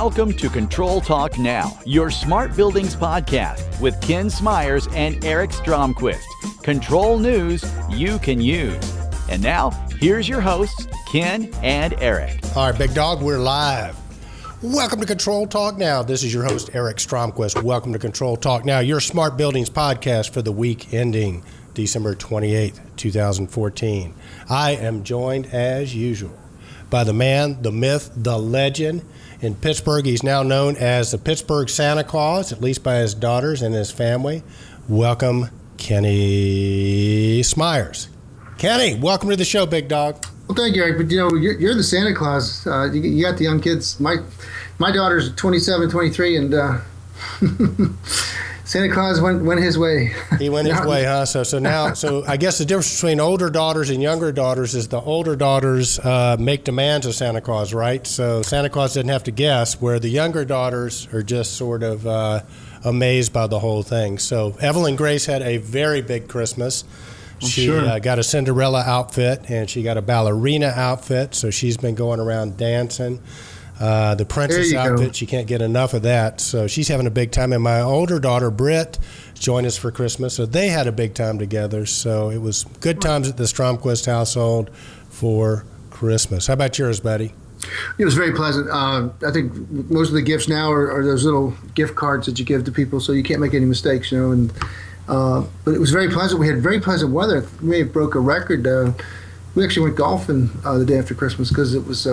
Welcome to Control Talk Now, your smart buildings podcast with Ken Smyers and Eric Stromquist. Control news you can use. And now, here's your hosts, Ken and Eric. All right, big dog, we're live. Welcome to Control Talk Now. This is your host, Eric Stromquist. Welcome to Control Talk Now, your smart buildings podcast for the week ending December 28th, 2014. I am joined, as usual, by the man, the myth, the legend. In Pittsburgh, he's now known as the Pittsburgh Santa Claus, at least by his daughters and his family. Welcome, Kenny Smyers. Kenny, welcome to the show, big dog. Well, thank you, Eric. But you're the Santa Claus. You got the young kids. My daughter's 27, 23, and Santa Claus went his way. He went his way, huh? So I guess the difference between older daughters and younger daughters is the older daughters make demands of Santa Claus, right? So Santa Claus didn't have to guess, where the younger daughters are just sort of amazed by the whole thing. So Evelyn Grace had a very big Christmas. She got a Cinderella outfit, and she got a ballerina outfit, so she's been going around dancing. The princess outfit, she can't get enough of that, so she's having a big time. And my older daughter, Britt, joined us for Christmas, so they had a big time together. So it was good times at the Stromquist household for Christmas. How about yours, buddy? It was very pleasant. I think most of the gifts now are those little gift cards that you give to people, so you can't make any mistakes, and but it was very pleasant. We had very pleasant weather. We may have broke a record. We actually went golfing the day after Christmas because it was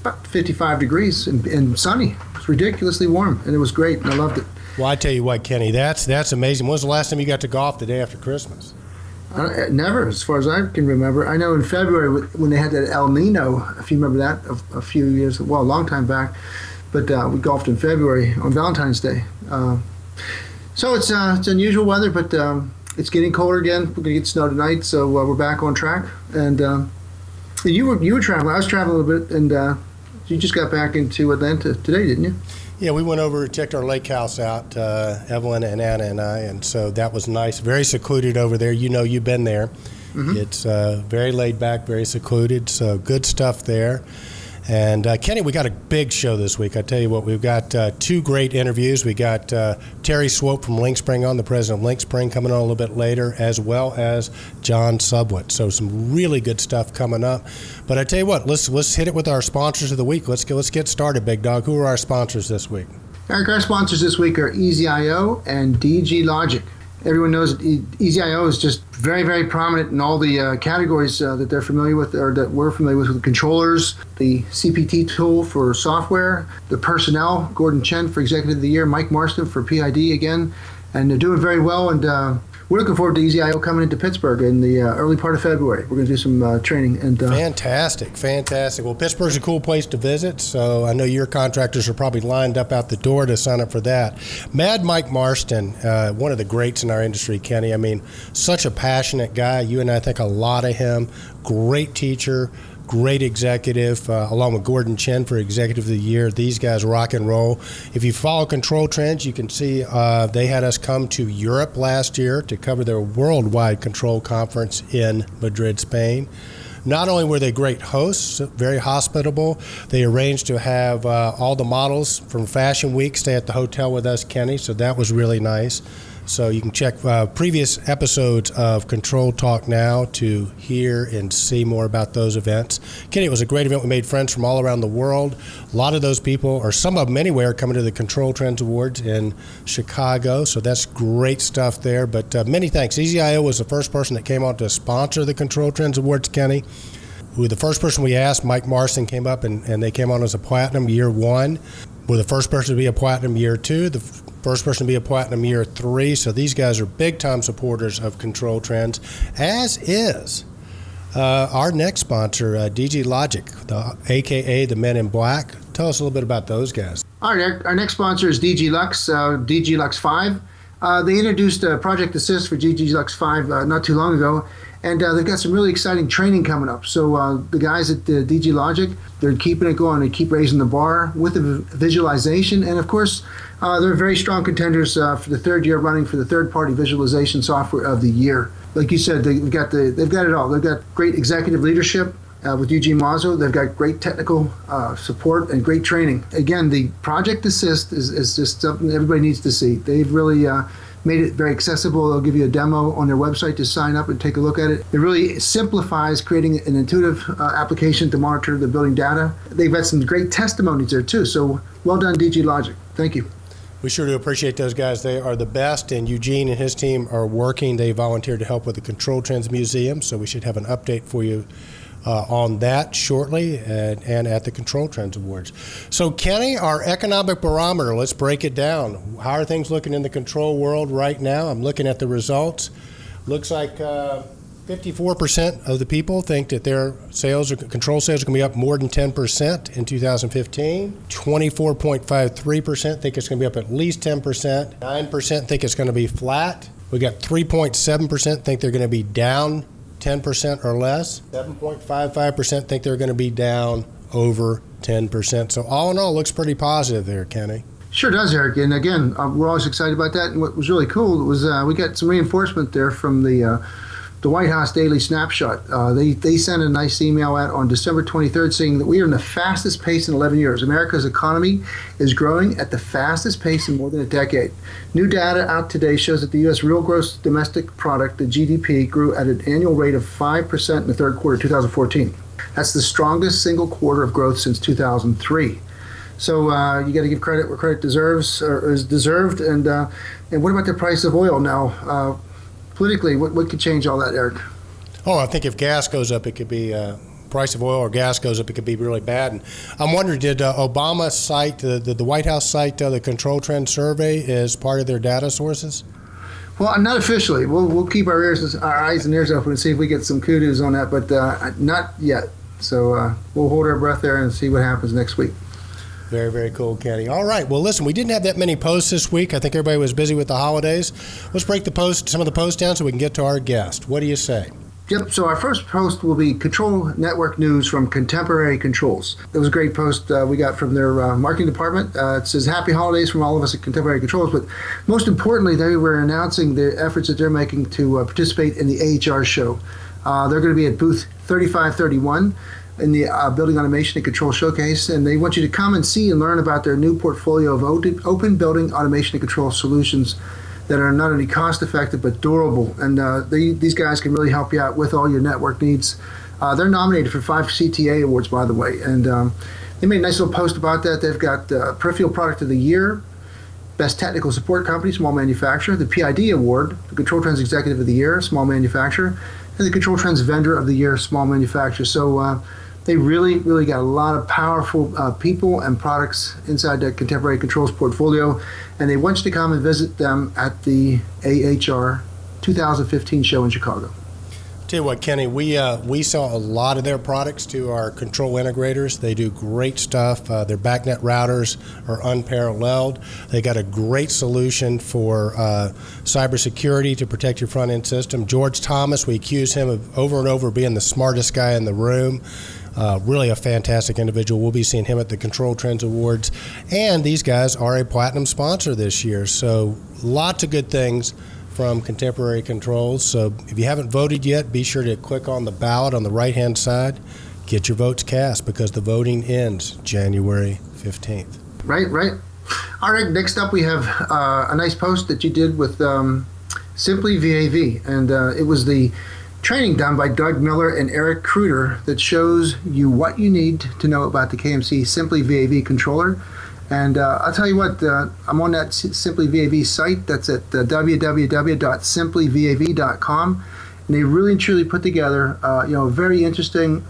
about 55 degrees and sunny. It was ridiculously warm, and it was great, and I loved it. Well, I tell you what, Kenny, that's amazing. When was the last time you got to golf the day after Christmas? Never, as far as I can remember. I know in February when they had that El Nino, if you remember that, a few years, well, a long time back, but we golfed in February on Valentine's Day. So it's unusual weather, but it's getting colder again. We're going to get snow tonight, so we're back on track. And you were traveling. I was traveling a little bit, and you just got back into Atlanta today, didn't you? Yeah, we went over and checked our lake house out, Evelyn and Anna and I, and so that was nice. Very secluded over there. You know, you've been there. Mm-hmm. It's very laid back, very secluded, so good stuff there. And Kenny, we got a big show this week. I tell you what, we've got two great interviews. We got Terry Swope from Linkspring on, the president of Linkspring, coming on a little bit later, as well as John Subwit. So some really good stuff coming up. But I tell you what, let's hit it with our sponsors of the week. Let's get started, big dog. Who are our sponsors this week? Eric, our sponsors this week are EasyIO and DG Logic. Everyone knows that EasyIO is just very, very prominent in all the categories that they're familiar with, or that we're familiar with the controllers, the CPT tool for software, the personnel, Gordon Chen for Executive of the Year, Mike Marston for PID again, and they're doing very well. And we're looking forward to EasyIO coming into Pittsburgh in the early part of February. We're going to do some training. And Fantastic. Well, Pittsburgh's a cool place to visit, so I know your contractors are probably lined up out the door to sign up for that. Mad Mike Marston, one of the greats in our industry, Kenny. I mean, such a passionate guy. You and I think a lot of him. Great teacher. Great executive, along with Gordon Chen for Executive of the Year. These guys rock and roll. If you follow Control Trends, you can see they had us come to Europe last year to cover their worldwide control conference in Madrid, Spain. Not only were they great hosts, very hospitable, they arranged to have all the models from Fashion Week stay at the hotel with us, Kenny, so that was really nice. So you can check previous episodes of Control Talk Now to hear and see more about those events. Kenny, it was a great event. We made friends from all around the world. A lot of those people, or some of them anyway, are coming to the Control Trends Awards in Chicago. So that's great stuff there. But many thanks. EasyIO was the first person that came on to sponsor the Control Trends Awards, Kenny. The first person we asked, Mike Marston, came up and they came on as a platinum year 1. We're the first person to be a platinum year 2, the first person to be a platinum year 3. So these guys are big-time supporters of Control Trends, as is our next sponsor, DG Logic, a.k.a. the Men in Black. Tell us a little bit about those guys. All right, our next sponsor is DG Lux, DG Lux 5. They introduced Project Assist for DG Lux 5 not too long ago, and they've got some really exciting training coming up. So the guys at DG Logic, they're keeping it going. They keep raising the bar with the visualization, and of course, they're very strong contenders for the third year running for the third-party visualization software of the year. Like you said, they've got it all. They've got great executive leadership, with Eugene Mazzo. They've got great technical support and great training. Again, the Project Assist is just something everybody needs to see. They've really made it very accessible. They'll give you a demo on their website to sign up and take a look at it. It really simplifies creating an intuitive application to monitor the building data. They've had some great testimonies there too, so well done, DG Logic. Thank you. We sure do appreciate those guys. They are the best, and Eugene and his team are working. They volunteered to help with the Control Trends Museum, so we should have an update for you on that shortly and at the Control Trends Awards. So, Kenny, our economic barometer, let's break it down. How are things looking in the control world right now? I'm looking at the results. Looks like 54% of the people think that their sales or control sales are going to be up more than 10% in 2015. 24.53% think it's going to be up at least 10%. 9% think it's going to be flat. We got 3.7% think they're going to be down 10% or less. 7.55% think they're going to be down over 10%. So all in all, it looks pretty positive there, Kenny. Sure does, Eric. And again, we're always excited about that. And what was really cool was we got some reinforcement there from the White House Daily Snapshot. They sent a nice email out on December 23rd saying that we are in the fastest pace in 11 years. America's economy is growing at the fastest pace in more than a decade. New data out today shows that the U.S. real gross domestic product, the GDP, grew at an annual rate of 5% in the third quarter of 2014. That's the strongest single quarter of growth since 2003. So you got to give credit where credit deserves or is deserved. And what about the price of oil now? Politically, what could change all that, Eric? Oh, I think if gas goes up, it could be price of oil or gas goes up, it could be really bad. And I'm wondering, did Obama cite the White House cite the Control Trend Survey as part of their data sources? Well, not officially. We'll keep our eyes and ears open and see if we get some kudos on that, but not yet. So we'll hold our breath there and see what happens next week. Very, very cool, Kenny. All right. Well, listen, we didn't have that many posts this week. I think everybody was busy with the holidays. Let's break some of the posts down so we can get to our guest. What do you say? Yep. So our first post will be Control Network News from Contemporary Controls. It was a great post we got from their marketing department. It says, "Happy holidays from all of us at Contemporary Controls." But most importantly, they were announcing the efforts that they're making to participate in the AHR show. They're going to be at booth 3531. In the Building Automation and Control Showcase, and they want you to come and see and learn about their new portfolio of open building automation and control solutions that are not only cost-effective but durable. And these guys can really help you out with all your network needs. They're nominated for 5 CTA awards, by the way, and they made a nice little post about that. They've got Peripheral Product of the Year, Best Technical Support Company, Small Manufacturer, the PID Award, the Control Trends Executive of the Year, Small Manufacturer, and the Control Trends Vendor of the Year, Small Manufacturer. So they really got a lot of powerful people and products inside the Contemporary Controls portfolio, and they want you to come and visit them at the AHR 2015 show in Chicago. Tell you what, Kenny, we sell a lot of their products to our control integrators. They do great stuff. Their BACnet routers are unparalleled. They got a great solution for cybersecurity to protect your front-end system. George Thomas, we accuse him of over and over being the smartest guy in the room. Really a fantastic individual. We'll be seeing him at the Control Trends Awards. And these guys are a platinum sponsor this year. So lots of good things from Contemporary Controls. So if you haven't voted yet, be sure to click on the ballot on the right-hand side. Get your votes cast because the voting ends January 15th. Right. All right, next up we have a nice post that you did with Simply VAV. And it was the training done by Doug Miller and Eric Kruder that shows you what you need to know about the KMC Simply VAV controller. And I'll tell you what, I'm on that Simply VAV site. That's at www.simplyvav.com. And they really and truly put together a very interesting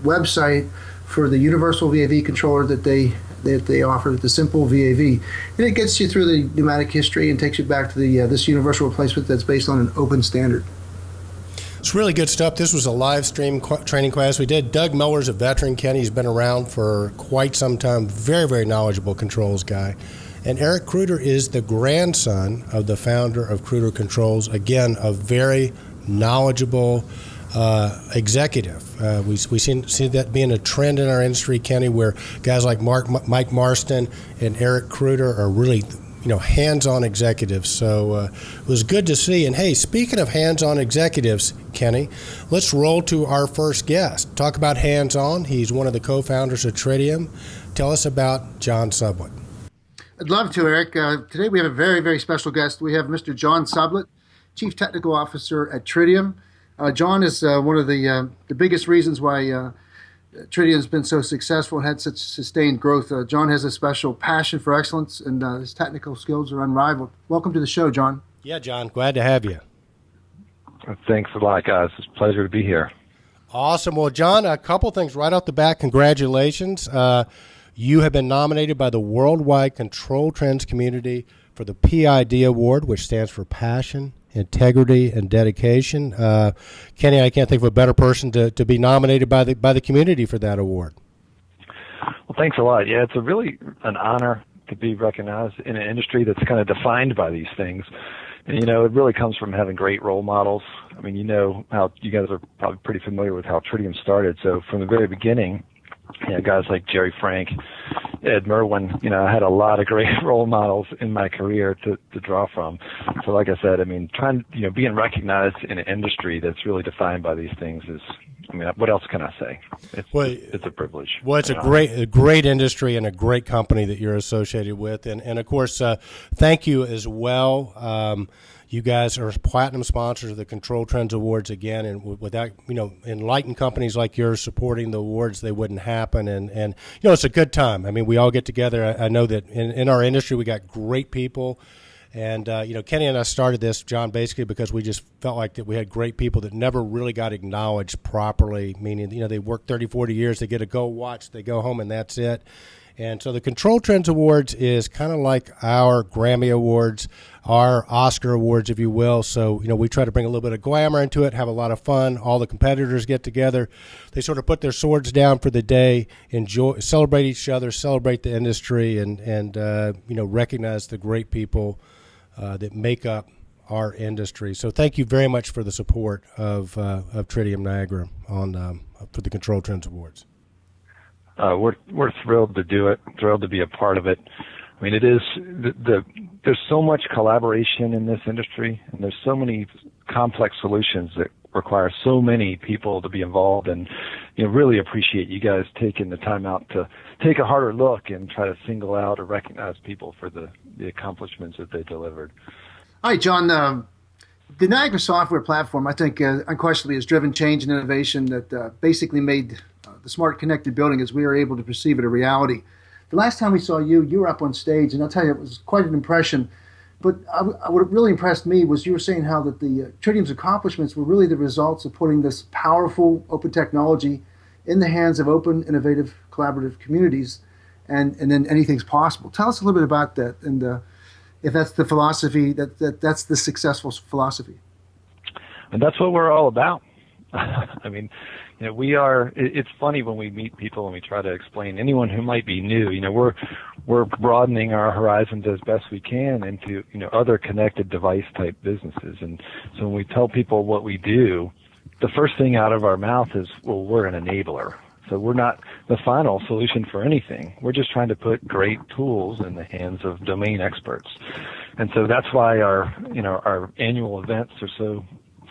website for the universal VAV controller that they offer, the Simple VAV. And it gets you through the pneumatic history and takes you back to the this universal replacement that's based on an open standard. It's really good stuff. This was a live stream training class we did. Doug Miller's a veteran, Kenny. He's been around for quite some time. Very, very knowledgeable controls guy. And Eric Kruder is the grandson of the founder of Kruder Controls. Again, a very knowledgeable executive. We see that being a trend in our industry, Kenny, where guys like Mike Marston and Eric Kruder are really hands-on executives. So it was good to see. And hey, speaking of hands-on executives, Kenny, let's roll to our first guest. Talk about hands-on. He's one of the co-founders of Tritium. Tell us about John Sublett. I'd love to, Eric. Today we have a very, very special guest. We have Mr. John Sublett, Chief Technical Officer at Tritium. John is one of the biggest reasons why Tritium has been so successful and had such sustained growth. John has a special passion for excellence, and his technical skills are unrivaled. Welcome to the show, John. Yeah, John, glad to have you. Thanks a lot, guys. It's a pleasure to be here. Awesome. Well, John, a couple things right off the bat. Congratulations. You have been nominated by the worldwide control trends community for the PID Award, which stands for Passion, Integrity, and Dedication. Kenny, I can't think of a better person to be nominated by the community for that award. Well, thanks a lot. Yeah, it's really an honor to be recognized in an industry that's kind of defined by these things. And, it really comes from having great role models. I mean, how you guys are probably pretty familiar with how Tritium started. So from the very beginning, guys like Jerry Frank, Ed Merwin, I had a lot of great role models in my career to draw from. So like I said, being recognized in an industry that's really defined by these things is, what else can I say? It's a privilege. Well, it's a great industry and a great company that you're associated with. And of course, thank you as well. You guys are platinum sponsors of the Control Trends Awards again, and without enlightened companies like yours supporting the awards, they wouldn't happen. And it's a good time. We all get together. I know that in our industry we got great people, and Kenny and I started this, John, basically because we just felt like that we had great people that never really got acknowledged properly. Meaning, they work 30, 40 years, they get a gold watch, they go home, and that's it. And so the Control Trends Awards is kind of like our Grammy Awards, our Oscar Awards, if you will. So, we try to bring a little bit of glamour into it, have a lot of fun. All the competitors get together. They sort of put their swords down for the day, enjoy, celebrate each other, celebrate the industry, and recognize the great people that make up our industry. So thank you very much for the support of Tritium Niagara for the Control Trends Awards. We're thrilled to do it, thrilled to be a part of it. It is there's so much collaboration in this industry, and there's so many complex solutions that require so many people to be involved, and really appreciate you guys taking the time out to take a harder look and try to single out or recognize people for the accomplishments that they delivered. All right, John. The Niagara software platform, I think, unquestionably has driven change and innovation that basically made the smart connected building, as we are able to perceive it, a reality. The last time we saw you were up on stage, and I'll tell you, it was quite an impression. But what really impressed me was you were saying how that the Tritium's accomplishments were really the results of putting this powerful open technology in the hands of open, innovative, collaborative communities, and then anything's possible. Tell us a little bit about that, and if that's the philosophy, that's the successful philosophy. And that's what we're all about. We are. It's funny when we meet people and we try to explain anyone who might be new. We're broadening our horizons as best we can into other connected device type businesses. And so when we tell people what we do, the first thing out of our mouth is, well, we're an enabler. So we're not the final solution for anything. We're just trying to put great tools in the hands of domain experts. And so that's why our annual events are so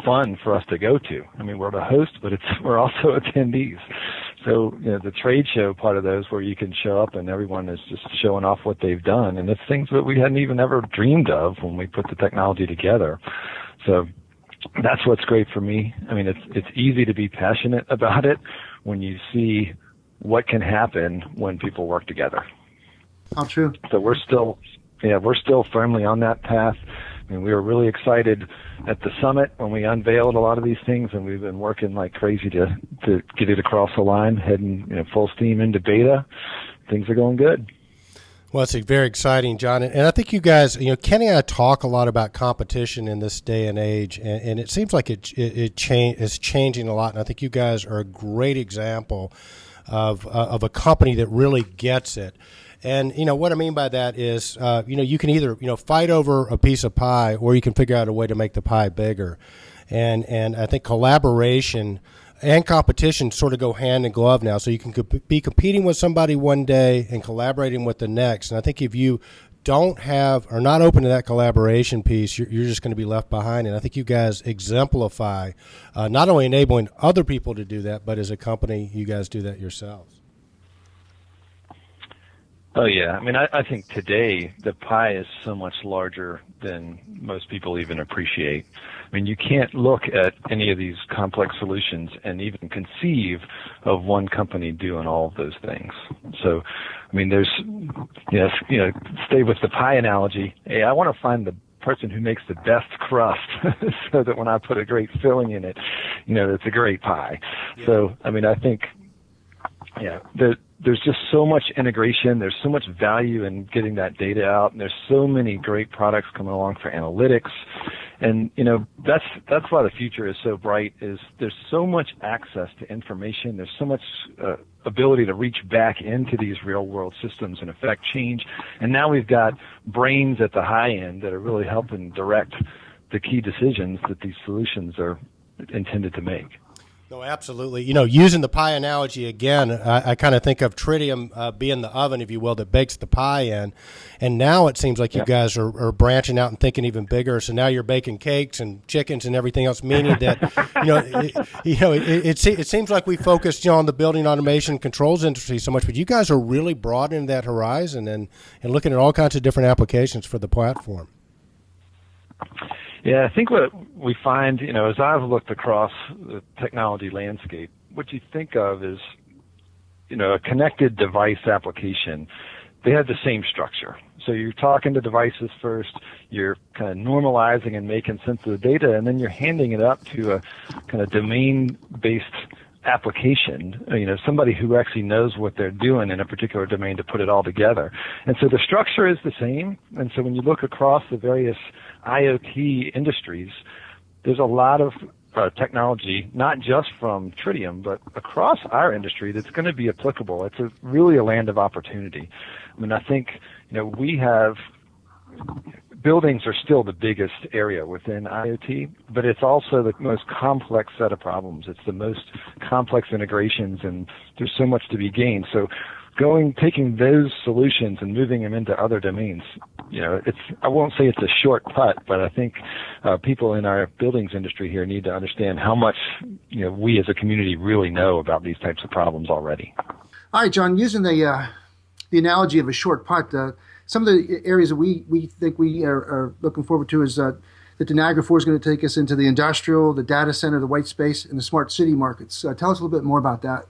fun for us to go to. We're the host, but we're also attendees. So, the trade show part of those where you can show up and everyone is just showing off what they've done. And it's things that we hadn't even ever dreamed of when we put the technology together. So that's what's great for me. It's easy to be passionate about it when you see what can happen when people work together. How true. So we're still firmly on that path. We were really excited at the summit when we unveiled a lot of these things, and we've been working like crazy to get it across the line, heading full steam into beta. Things are going good. Well, it's very exciting, John. And I think you guys, Kenny and I talk a lot about competition in this day and age, and it seems like it's changing a lot. And I think you guys are a great example of a company that really gets it. And, what I mean by that is, you can either, fight over a piece of pie, or you can figure out a way to make the pie bigger. And I think collaboration and competition sort of go hand in glove now. So you can be competing with somebody one day and collaborating with the next. And I think if you don't have or not open to that collaboration piece, you're just going to be left behind. And I think you guys exemplify not only enabling other people to do that, but as a company, you guys do that yourselves. Oh, yeah. I mean, I think today the pie is so much larger than most people even appreciate. I mean, you can't look at any of these complex solutions and even conceive of one company doing all of those things. So, I mean, there's, stay with the pie analogy. Hey, I want to find the person who makes the best crust so that when I put a great filling in it, it's a great pie. Yeah. So, I mean, I think, there's just so much integration. There's so much value in getting that data out, and there's so many great products coming along for analytics. And that's why the future is so bright. Is there's so much access to information. There's so much ability to reach back into these real world systems and affect change. And now we've got brains at the high end that are really helping direct the key decisions that these solutions are intended to make. No, absolutely. Using the pie analogy again, I kind of think of tritium being the oven, if you will, that bakes the pie in. And now it seems like you guys are branching out and thinking even bigger. So now you're baking cakes and chickens and everything else, meaning that, it seems like we focused on the building automation controls industry so much, but you guys are really broadening that horizon and looking at all kinds of different applications for the platform. Yeah, I think what we find, as I've looked across the technology landscape, what you think of is, a connected device application. They have the same structure. So you're talking to devices first, you're kind of normalizing and making sense of the data, and then you're handing it up to a kind of domain-based application, somebody who actually knows what they're doing in a particular domain to put it all together. And so the structure is the same. And so when you look across the various IoT industries, there's a lot of technology, not just from tritium, but across our industry that's going to be applicable. It's really a land of opportunity. I mean, I think, we have buildings are still the biggest area within IoT, but it's also the most complex set of problems. It's the most complex integrations, and there's so much to be gained. So taking those solutions and moving them into other domains, I won't say it's a short putt, but I think people in our buildings industry here need to understand how much, we as a community really know about these types of problems already. All right, John, using the analogy of a short putt, some of the areas that we think we are looking forward to is that the Niagara 4 is going to take us into the industrial, the data center, the white space, and the smart city markets. Tell us a little bit more about that.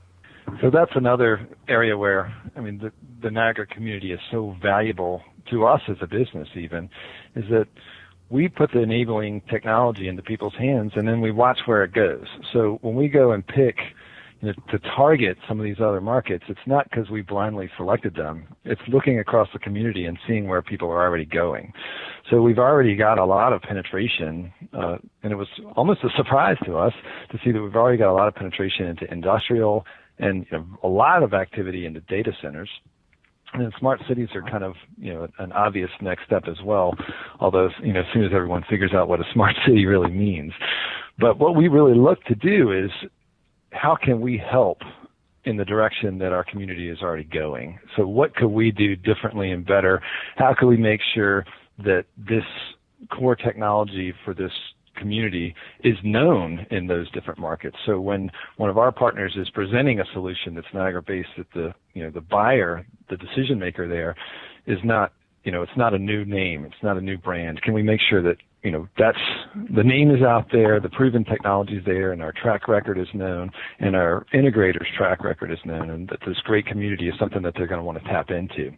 So that's another area where, the Niagara community is so valuable to us as a business even, is that we put the enabling technology into people's hands and then we watch where it goes. So when we go and pick to target some of these other markets, it's not because we blindly selected them. It's looking across the community and seeing where people are already going. So we've already got a lot of penetration, and it was almost a surprise to us to see that we've already got a lot of penetration into industrial and a lot of activity into data centers. And then smart cities are kind of, an obvious next step as well, although, as soon as everyone figures out what a smart city really means. But what we really look to do is, how can we help in the direction that our community is already going? So what could we do differently and better? How can we make sure that this core technology for this community is known in those different markets? So when one of our partners is presenting a solution that's Niagara-based, that the buyer, the decision maker there, is not, it's not a new name, it's not a new brand. Can we make sure that that's the name is out there, the proven technology is there, and our track record is known, and our integrators' track record is known, and that this great community is something that they're going to want to tap into.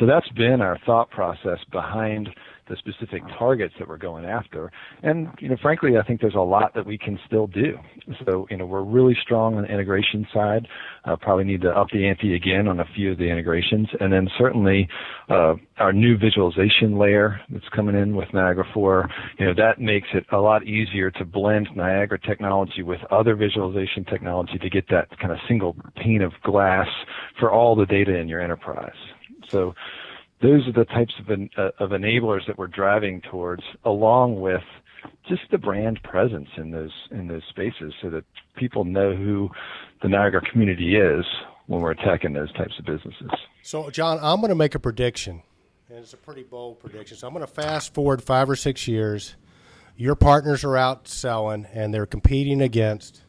So that's been our thought process behind the specific targets that we're going after. And, frankly, I think there's a lot that we can still do. So, we're really strong on the integration side. Probably need to up the ante again on a few of the integrations. And then certainly our new visualization layer that's coming in with Niagara 4, that makes it a lot easier to blend Niagara technology with other visualization technology to get that kind of single pane of glass for all the data in your enterprise. So those are the types of enablers that we're driving towards, along with just the brand presence in those spaces, so that people know who the Niagara community is when we're attacking those types of businesses. So, John, I'm going to make a prediction, And it's a pretty bold prediction. So I'm going to fast forward 5 or 6 years. Your partners are out selling, and they're competing against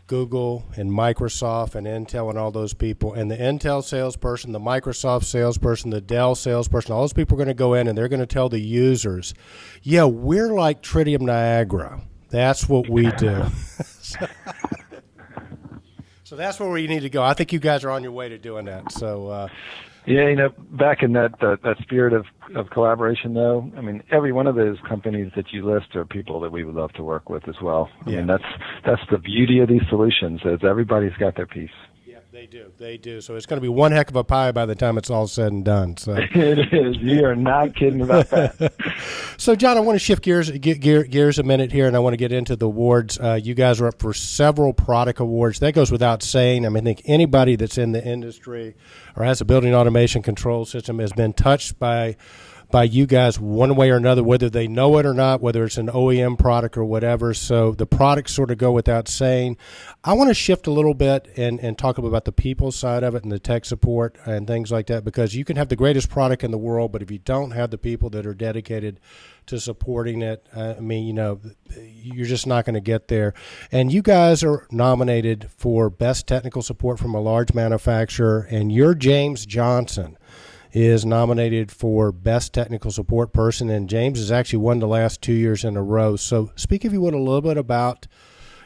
Google and Microsoft and Intel and all those people. And the Intel salesperson, the Microsoft salesperson, the Dell salesperson, all those people are going to go in and they're going to tell the users, yeah, we're like Tritium Niagara. That's what we do. So that's where we need to go. I think you guys are on your way to doing that. So, yeah, back in that spirit of collaboration, though, I mean, every one of those companies that you list are people that we would love to work with as well. I mean, that's the beauty of these solutions, is everybody's got their piece. Yeah, they do. So it's going to be one heck of a pie by the time it's all said and done. So it is. You are not kidding about that. So, John, I want to shift gears a minute here, and I want to get into the awards. You guys are up for several product awards. That goes without saying. I mean, I think anybody that's in the industry or has a building automation control system has been touched by you guys one way or another, whether they know it or not, whether it's an OEM product or whatever. So the products sort of go without saying. I want to shift a little bit and talk about the people side of it and the tech support and things like that, because you can have the greatest product in the world, but if you don't have the people that are dedicated to supporting it, I mean, you're just not going to get there. And you guys are nominated for Best Technical Support from a Large Manufacturer, and you're James Johnson is nominated for Best Technical Support Person, and James has actually won the last 2 years in a row. So speak, if you would, a little bit about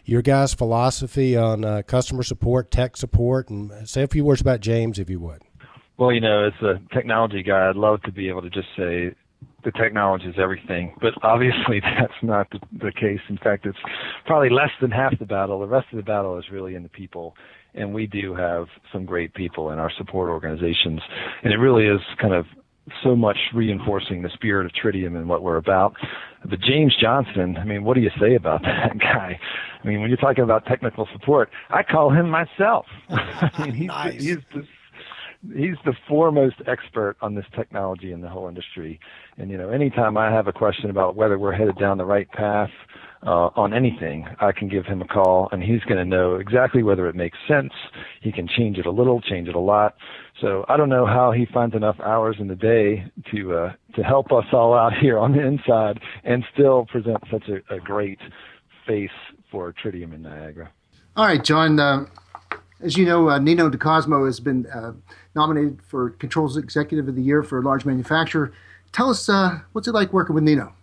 your guys' philosophy on customer support, tech support, and say a few words about James, if you would. Well, as a technology guy, I'd love to be able to just say the technology is everything, but obviously that's not the case. In fact, it's probably less than half the battle. The rest of the battle is really in the people. And we do have some great people in our support organizations. And it really is kind of so much reinforcing the spirit of Tritium and what we're about. But James Johnson, I mean, what do you say about that guy? I mean, when you're talking about technical support, I call him myself. I mean, he's the foremost expert on this technology in the whole industry. And, anytime I have a question about whether we're headed down the right path, on anything, I can give him a call, and he's going to know exactly whether it makes sense. He can change it a little, change it a lot. So I don't know how he finds enough hours in the day to help us all out here on the inside and still present such a great face for Tritium in Niagara. All right, John. As you know, Nino DeCosmo has been nominated for Controls Executive of the Year for a large manufacturer. Tell us, what's it like working with Nino?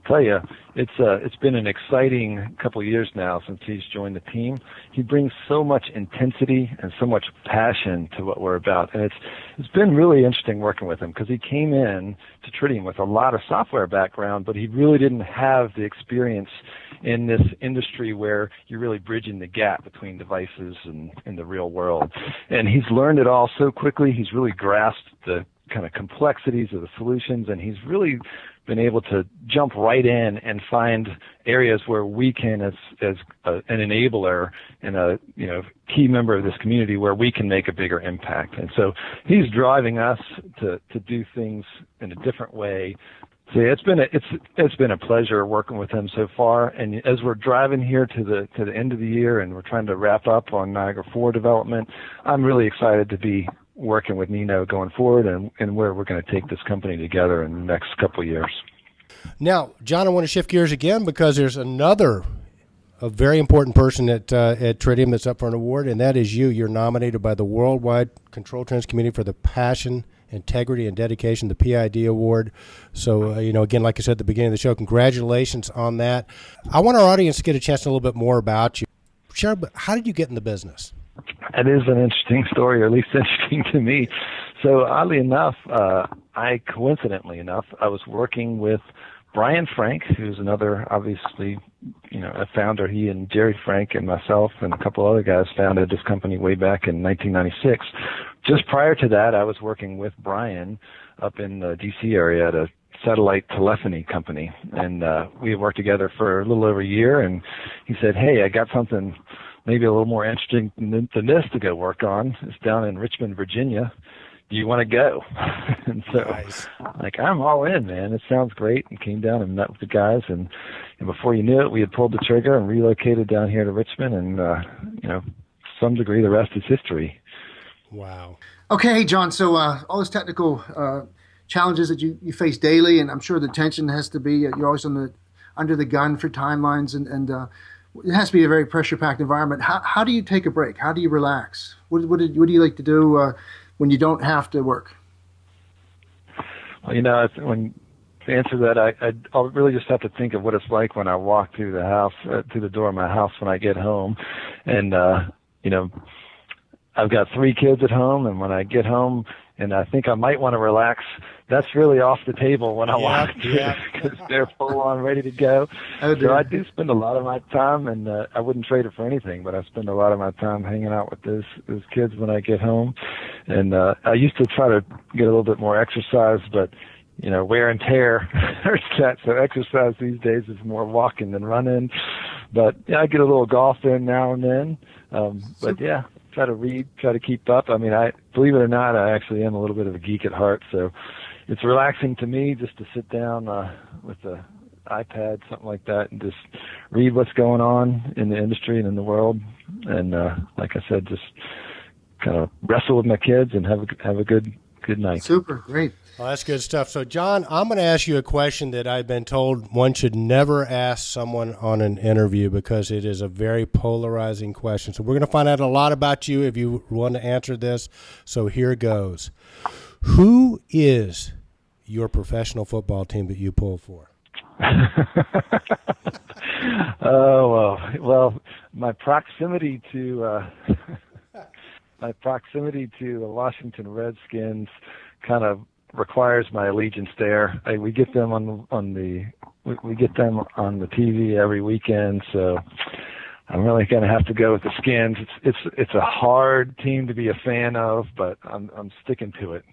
Tell you, it's been an exciting couple of years now since he's joined the team. He brings so much intensity and so much passion to what we're about, and it's been really interesting working with him because he came in to Tritium with a lot of software background, but he really didn't have the experience in this industry where you're really bridging the gap between devices and the real world. And he's learned it all so quickly. He's really grasped the kind of complexities of the solutions, and he's really been able to jump right in and find areas where we can, as an enabler and a key member of this community, where we can make a bigger impact. And so he's driving us to do things in a different way. So it's been a pleasure working with him so far. And as we're driving here to the end of the year and we're trying to wrap up on Niagara 4 development, I'm really excited to be working with Nino going forward and where we're going to take this company together in the next couple of years. Now, John, I want to shift gears again because there's a very important person at Tritium that's up for an award, and that is you. You're nominated by the Worldwide Control Trends Community for the Passion, Integrity, and Dedication, the PID Award. So, again, like I said at the beginning of the show, congratulations on that. I want our audience to get a chance to know a little bit more about you. Share, how did you get in the business? It is an interesting story, or at least interesting to me. So oddly enough, coincidentally enough, I was working with Brian Frank, who's another, obviously, a founder. He and Jerry Frank and myself and a couple other guys founded this company way back in 1996. Just prior to that, I was working with Brian up in the D.C. area at a satellite telephony company, and we worked together for a little over a year, and he said, hey, I got something maybe a little more interesting than this to go work on. It's down in Richmond, Virginia. Do you want to go? And so, nice. I'm all in, man. It sounds great. And came down and met with the guys, and before you knew it, we had pulled the trigger and relocated down here to Richmond, and to some degree, the rest is history. Wow. Okay, John. So all this technical challenges that you face daily, and I'm sure the tension has to be, you're always under the gun for timelines, and it has to be a very pressure-packed environment. How do you take a break? How do you relax? What do you like to do when you don't have to work? Well, to answer that, I'll really just have to think of what it's like when I walk through the house, through the door of my house when I get home. And, I've got 3 kids at home, and when I get home and I think I might want to relax, that's really off the table when I walk through because they're full on ready to go. So I do spend a lot of my time, and I wouldn't trade it for anything, but I spend a lot of my time hanging out with those kids when I get home. And I used to try to get a little bit more exercise, but wear and tear hurts that. So exercise these days is more walking than running. But I get a little golf in now and then. But yeah, try to read, try to keep up. I mean, believe it or not, I actually am a little bit of a geek at heart. So it's relaxing to me just to sit down with the iPad, something like that, and just read what's going on in the industry and in the world. And like I said, just kind of wrestle with my kids and have a good night. Super, great. Well, that's good stuff. So, John, I'm going to ask you a question that I've been told one should never ask someone on an interview because it is a very polarizing question. So we're going to find out a lot about you if you want to answer this. So here Goes. Who is your professional football team that you pull for? Well, my proximity to the Washington Redskins kind of requires my allegiance there. We get them on the TV every weekend, so I'm really going to have to go with the Skins. It's a hard team to be a fan of, but I'm sticking to it.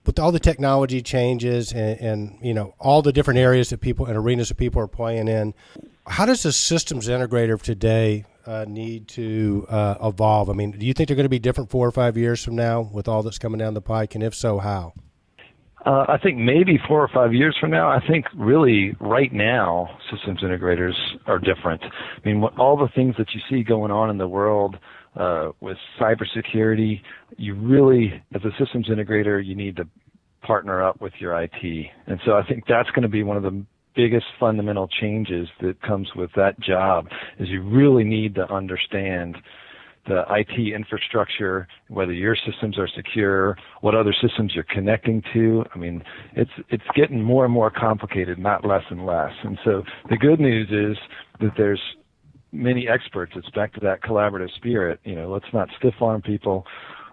With all the technology changes and all the different areas that people and arenas that people are playing in, how does the systems integrator of today need to evolve? I mean, do you think they're going to be different 4 or 5 years from now with all that's coming down the pike? And if so, how? I think maybe 4 or 5 years from now. I think really right now systems integrators are different. I mean, all the things that you see going on in the world with cybersecurity, you really, as a systems integrator, you need to partner up with your IT. And so I think that's going to be one of the biggest fundamental changes that comes with that job is you really need to understand the IT infrastructure, whether your systems are secure, what other systems you're connecting to. I mean, it's getting more and more complicated, not less and less. And so the good news is that there's many experts. It's back to that collaborative spirit. Let's not stiff-arm people.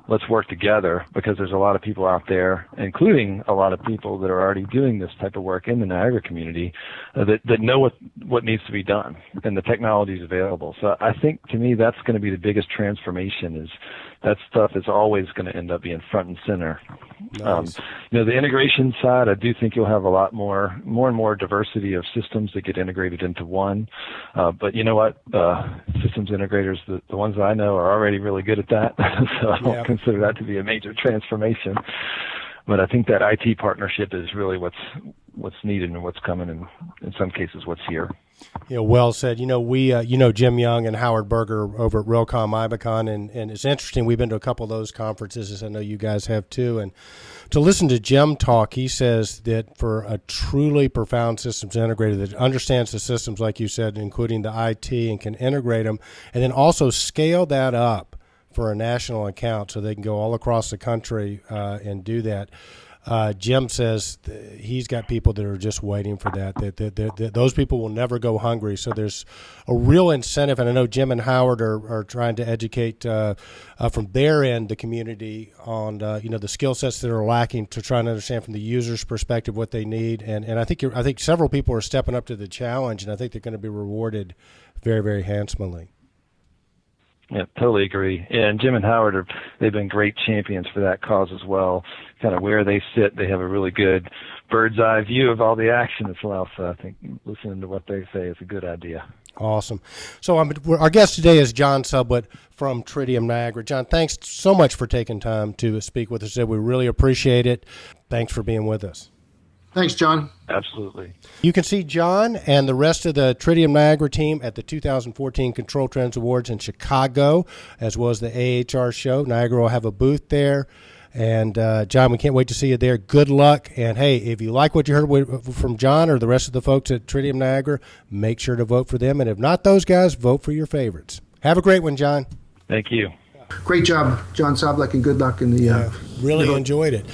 Let's work together because there's a lot of people out there, including a lot of people that are already doing this type of work in the Niagara community that know what needs to be done, and the technology is available. So I think, to me, that's going to be the biggest transformation is that stuff is always going to end up being front and center. Nice. The integration side, I do think you'll have a lot more and more diversity of systems that get integrated into one. But you know what? Systems integrators, the ones that I know are already really good at that. So I don't consider that to be a major transformation. But I think that IT partnership is really what's needed and what's coming, and in some cases what's here. Well said. We Jim Young and Howard Berger over at Realcomm Ibicon, and it's interesting. We've been to a couple of those conferences, as I know you guys have too. And to listen to Jim talk, he says that for a truly profound systems integrator that understands the systems, like you said, including the IT, and can integrate them, and then also scale that up for a national account so they can go all across the country and do that. Jim says he's got people that are just waiting for that those people will never go hungry. So there's a real incentive, and I know Jim and Howard are trying to educate from their end the community on the skill sets that are lacking to try and understand from the user's perspective what they need. And I think several people are stepping up to the challenge, and I think they're going to be rewarded very, very handsomely. Yeah, totally agree. And Jim and Howard they've been great champions for that cause as well. Kind of where they sit, they have a really good bird's eye view of all the action as well. So I think listening to what they say is a good idea. Awesome. So our guest today is John Sublet from Tritium Niagara. John, thanks so much for taking time to speak with us today. We really appreciate it. Thanks for being with us. Thanks, John. Absolutely. You can see John and the rest of the Tritium Niagara team at the 2014 Control Trends Awards in Chicago, as well as the AHR show. Niagara will have a booth there. And John, we can't wait to see you there. Good luck. And hey, if you like what you heard from John or the rest of the folks at Tritium Niagara, make sure to vote for them. And if not those guys, vote for your favorites. Have a great one, John. Thank you. Great job, John Soblek, and good luck in the. Really enjoyed it.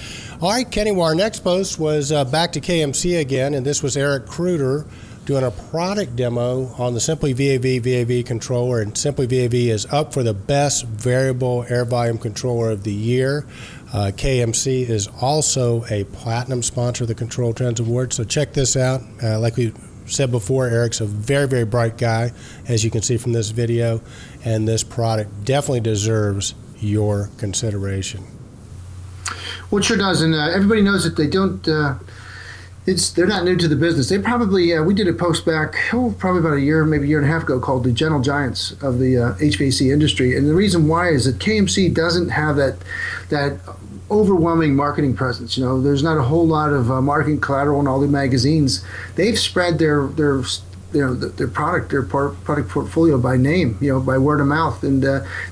All right, Kenny, well, our next post was back to KMC again, and this was Eric Kruder doing a product demo on the Simply VAV controller, and Simply VAV is up for the best variable air volume controller of the year. KMC is also a platinum sponsor of the Control Trends Award, so check this out. Like we said before, Eric's a very, very bright guy, as you can see from this video, and this product definitely deserves your consideration. Well, it sure does, and everybody knows that they don't. They're not new to the business. They probably we did a post back probably about a year, maybe a year and a half ago, called the Gentle Giants of the HVAC industry. And the reason why is that KMC doesn't have that overwhelming marketing presence. You know, there's not a whole lot of marketing collateral in all the magazines. They've spread their product portfolio by name, by word of mouth, and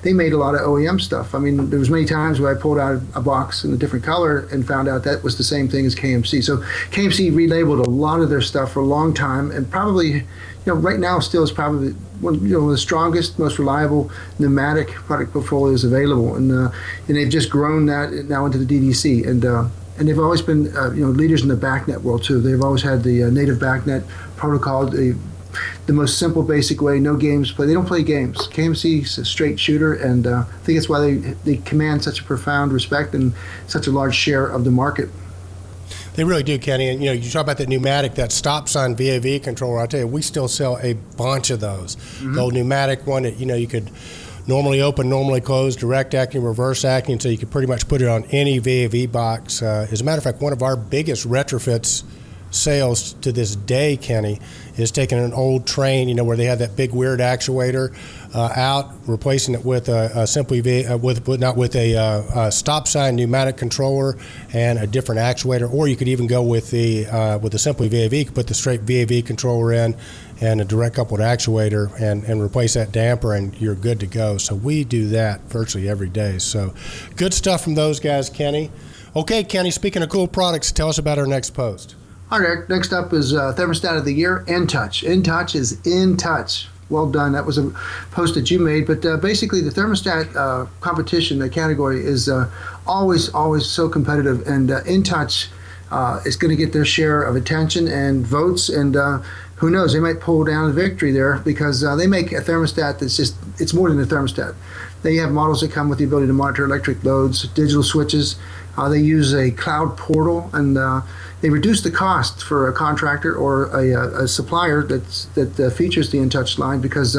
they made a lot of OEM stuff. I mean, there was many times where I pulled out a box in a different color and found out that was the same thing as KMC. So KMC relabeled a lot of their stuff for a long time, and probably, right now still is probably one of the strongest, most reliable pneumatic product portfolios available, and they've just grown that now into the DDC, and they've always been leaders in the BACnet world too. They've always had the native BACnet protocol, the most simple, basic way, no games play. They don't play games. KMC is a straight shooter, and I think that's why they command such a profound respect and such a large share of the market. They really do, Kenny. And you talk about that pneumatic, that stop sign VAV controller. I'll tell you, we still sell a bunch of those. Mm-hmm. The old pneumatic one that you could normally open, normally close, direct acting, reverse acting, so you could pretty much put it on any VAV box. As a matter of fact, one of our biggest retrofits sales to this day, Kenny, is taking an old train, where they had that big weird actuator out, replacing it with a Simply with a stop sign pneumatic controller and a different actuator, or you could even go with the Simply VAV. You could put the straight VAV controller in and a direct coupled actuator and replace that damper, and you're good to go. So we do that virtually every day. So good stuff from those guys, Kenny. Okay, Kenny, speaking of cool products, tell us about our next post. All right, Eric, next up is Thermostat of the Year, InTouch. InTouch is InTouch. Well done. That was a post that you made. But basically, the thermostat competition, the category, is always so competitive. And InTouch is going to get their share of attention and votes. And who knows, they might pull down the victory there, because they make a thermostat it's more than a thermostat. They have models that come with the ability to monitor electric loads, digital switches. They use a cloud portal, and they reduce the cost for a contractor or a supplier that features the InTouch line, because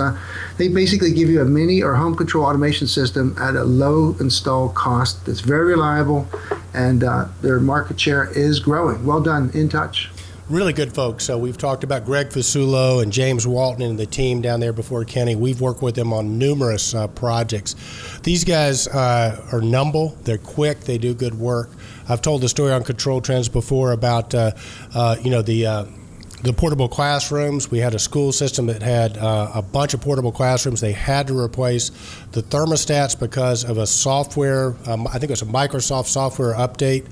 they basically give you a mini or home control automation system at a low install cost that's very reliable, and their market share is growing. Well done, InTouch. Really good folks. So we've talked about Greg Fasulo and James Walton and the team down there before, Kenny. We've worked with them on numerous projects. These guys are nimble, they're quick, they do good work. I've told the story on Control Trends before about the portable classrooms. We had a school system that had a bunch of portable classrooms. They had to replace the thermostats because of a software, I think it was a Microsoft software update.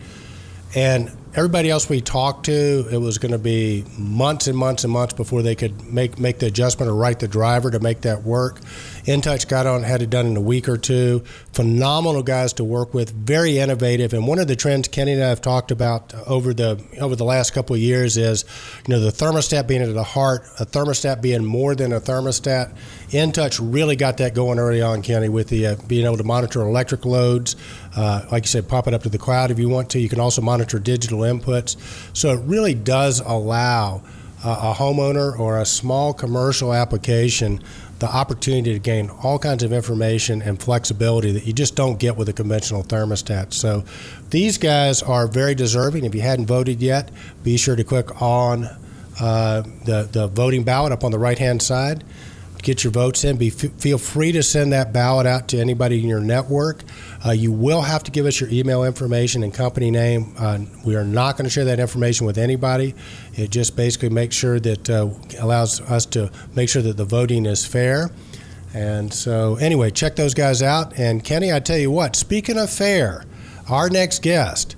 And everybody else we talked to, it was going to be months and months and months before they could make the adjustment or write the driver to make that work. InTouch got on, had it done in a week or two. Phenomenal guys to work with, very innovative. And one of the trends Kenny and I have talked about over the last couple of years is, the thermostat being at the heart, a thermostat being more than a thermostat. InTouch really got that going early on, Kenny, with the being able to monitor electric loads. Like you said, pop it up to the cloud if you want to. You can also monitor digital inputs. So it really does allow a homeowner or a small commercial application the opportunity to gain all kinds of information and flexibility that you just don't get with a conventional thermostat. So these guys are very deserving. If you hadn't voted yet, be sure to click on the voting ballot up on the right-hand side. Get your votes in. Feel free to send that ballot out to anybody in your network. You will have to give us your email information and company name. We are not going to share that information with anybody. It just basically makes sure that allows us to make sure that the voting is fair. And so anyway, check those guys out. And Kenny, I tell you what, speaking of fair, Our next guest,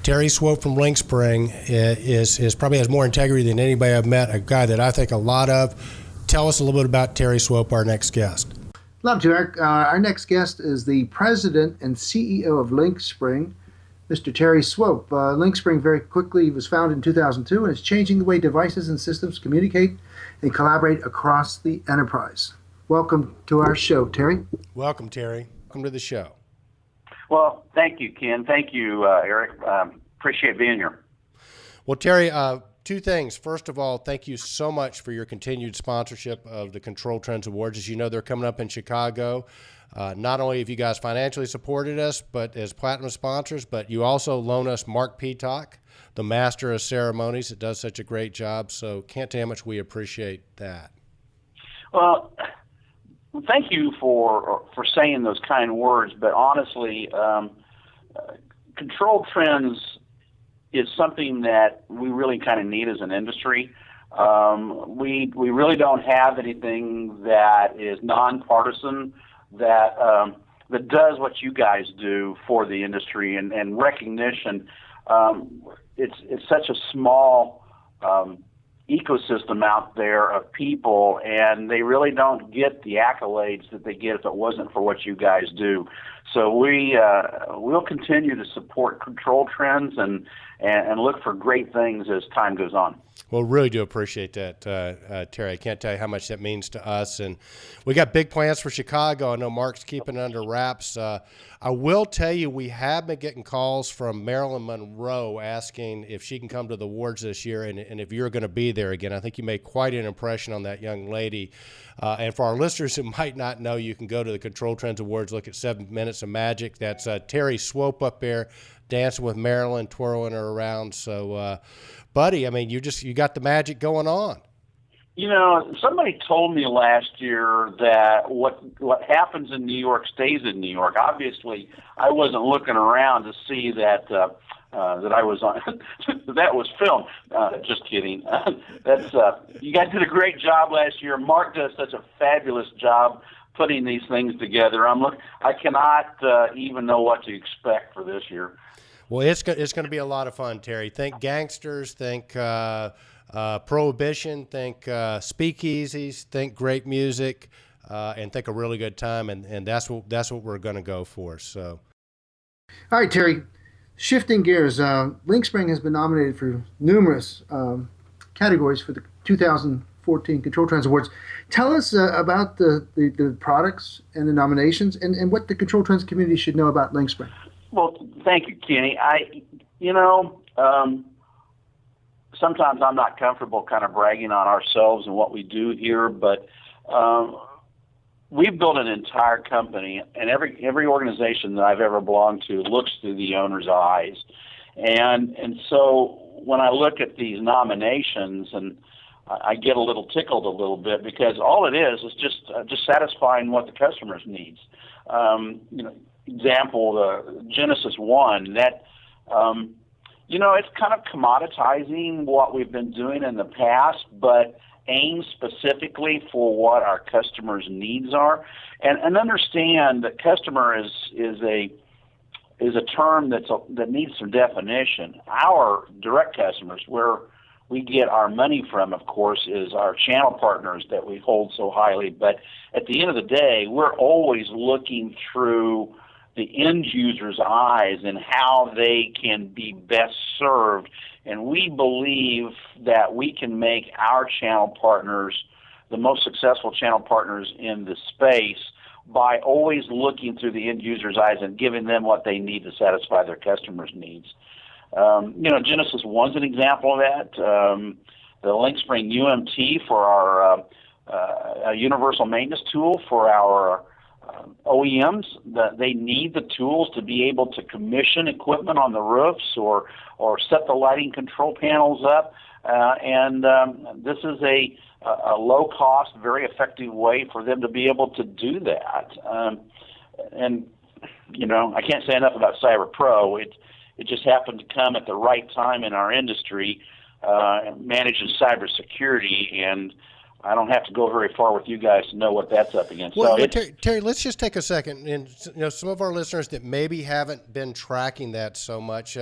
Terry Swope from Link Spring, is probably has more integrity than anybody I've met, a guy that I think a lot of. Tell us a little bit about Terry Swope, our next guest. Love to, Eric. Our next guest is the president and CEO of Link Spring, Mr. Terry Swope. Link Spring very quickly was founded in 2002 and is changing the way devices and systems communicate and collaborate across the enterprise. Welcome to our show, Terry. Welcome, Terry. Welcome to the show. Well, thank you, Ken. Thank you, Eric. Appreciate being here. Well, Terry, two things. First of all, thank you so much for your continued sponsorship of the Control Trends Awards. As you know, they're coming up in Chicago. Not only have you guys financially supported us, but as platinum sponsors, but you also loan us Mark Peacock, the master of ceremonies that does such a great job. So can't tell you how much we appreciate that. Well, thank you for saying those kind words, but honestly, Control Trends is something that we really kind of need as an industry. We really don't have anything that is nonpartisan that does what you guys do for the industry and recognition. It's such a small ecosystem out there of people, and they really don't get the accolades that they get if it wasn't for what you guys do. So we'll continue to support Control Trends and look for great things as time goes on. Well, really do appreciate that, Terry. I can't tell you how much that means to us. And we got big plans for Chicago. I know Mark's keeping it under wraps. I will tell you we have been getting calls from Marilyn Monroe asking if she can come to the awards this year and if you're going to be there again. I think you made quite an impression on that young lady. And for our listeners who might not know, you can go to the Control Trends Awards, look at 7 Minutes of Magic. That's Terry Swope up there dancing with Marilyn, twirling her around. So, buddy, I mean, you got the magic going on. You know, somebody told me last year that what happens in New York stays in New York. Obviously, I wasn't looking around to see that I was on that was filmed. Just kidding. You guys did a great job last year. Mark does such a fabulous job putting these things together. I cannot even know what to expect for this year. Well, it's going to be a lot of fun, Terry. Think gangsters, think prohibition, think speakeasies, think great music, and think a really good time, and that's what we're going to go for. So, All right, Terry. Shifting gears, Link Spring has been nominated for numerous categories for the 2014 Control Trends Awards. Tell us about the products and the nominations and what the Control Trends community should know about Link Spring. Well, thank you, Kenny. Sometimes I'm not comfortable kind of bragging on ourselves and what we do here, but we've built an entire company, and every organization that I've ever belonged to looks through the owner's eyes. And so when I look at these nominations, and I get a little tickled a little bit because all it is just satisfying what the customer's needs. Example, the Genesis One, that it's kind of commoditizing what we've been doing in the past, but aimed specifically for what our customers' needs are, and understand that customer is a term that needs some definition. Our direct customers, where we get our money from, of course, is our channel partners that we hold so highly. But at the end of the day, we're always looking through the end user's eyes and how they can be best served. And we believe that we can make our channel partners the most successful channel partners in the space by always looking through the end user's eyes and giving them what they need to satisfy their customers' needs. Genesis One's an example of that. The Link Spring UMT for our universal maintenance tool for our OEMs, that they need the tools to be able to commission equipment on the roofs or set the lighting control panels up. This is a low-cost, very effective way for them to be able to do that. I can't say enough about Cyber Pro. It just happened to come at the right time in our industry, managing cybersecurity. And I don't have to go very far with you guys to know what that's up against. Well, So Terry, let's just take a second, and some of our listeners that maybe haven't been tracking that so much,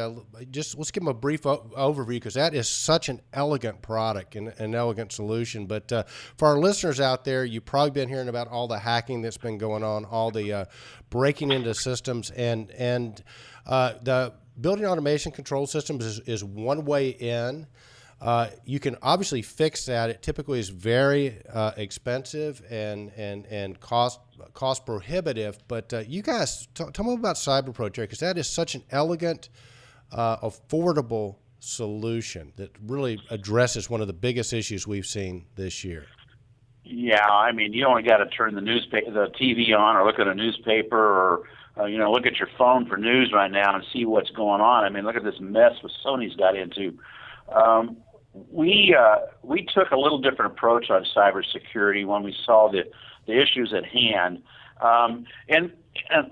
just let's give them a brief overview, because that is such an elegant product and an elegant solution. But for our listeners out there, you've probably been hearing about all the hacking that's been going on, all the breaking into systems, and the building automation control systems is one way in. You can obviously fix that. It typically is very expensive and cost prohibitive. But you guys, tell me about CyberPro, Terry, because that is such an elegant, affordable solution that really addresses one of the biggest issues we've seen this year. Yeah, I mean, you only got to turn the TV on, or look at a newspaper, or look at your phone for news right now and see what's going on. I mean, look at this mess what Sony's got into. We took a little different approach on cybersecurity when we saw the issues at hand, and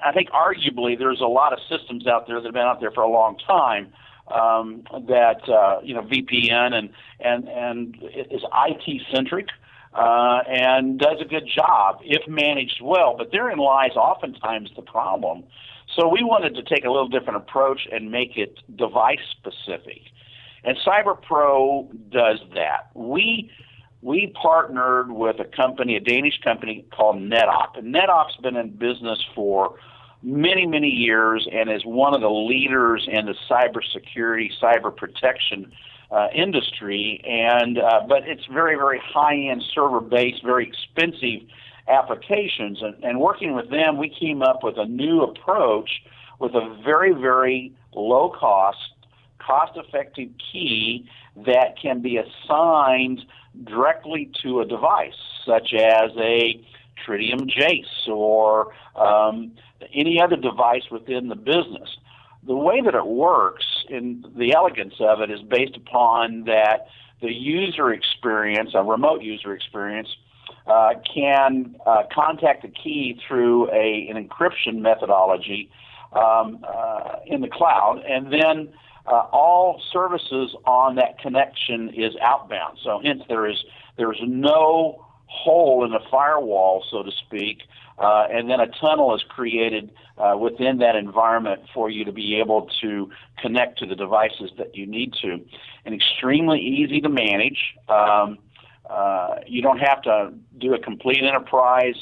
I think arguably there's a lot of systems out there that have been out there for a long time that VPN and is IT centric and does a good job if managed well. But therein lies oftentimes the problem. So we wanted to take a little different approach and make it device specific. And CyberPro does that. We partnered with a Danish company called NetOp. And NetOp's been in business for many, many years and is one of the leaders in the cybersecurity, cyber protection industry. But it's very, very high-end server-based, very expensive applications. And working with them, we came up with a new approach with a very, very cost-effective key that can be assigned directly to a device, such as a Tritium Jace or any other device within the business. The way that it works, and the elegance of it, is based upon that the user experience, a remote user experience, can contact the key through an encryption methodology in the cloud, and then all services on that connection is outbound. So hence there is no hole in the firewall, so to speak, and then a tunnel is created within that environment for you to be able to connect to the devices that you need to. And extremely easy to manage. You don't have to do a complete enterprise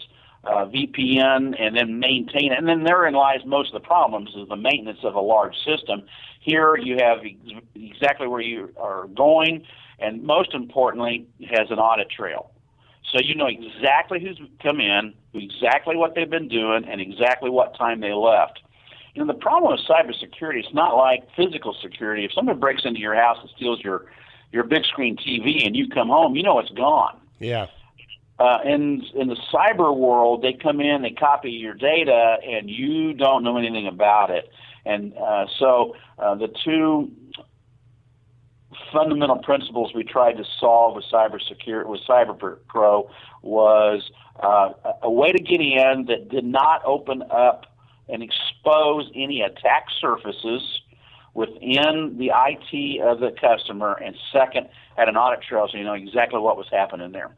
VPN and then maintain it. And then therein lies most of the problems, is the maintenance of a large system. Here you have exactly where you are going, and most importantly, it has an audit trail. So you know exactly who's come in, exactly what they've been doing, and exactly what time they left. You know, the problem with cybersecurity, it's not like physical security. If somebody breaks into your house and steals your big screen TV and you come home, you know it's gone. Yeah. In the cyber world, they come in, they copy your data, and you don't know anything about it. And so the two fundamental principles we tried to solve with CyberPro was a way to get in that did not open up and expose any attack surfaces within the IT of the customer, and second, had an audit trail so you know exactly what was happening there.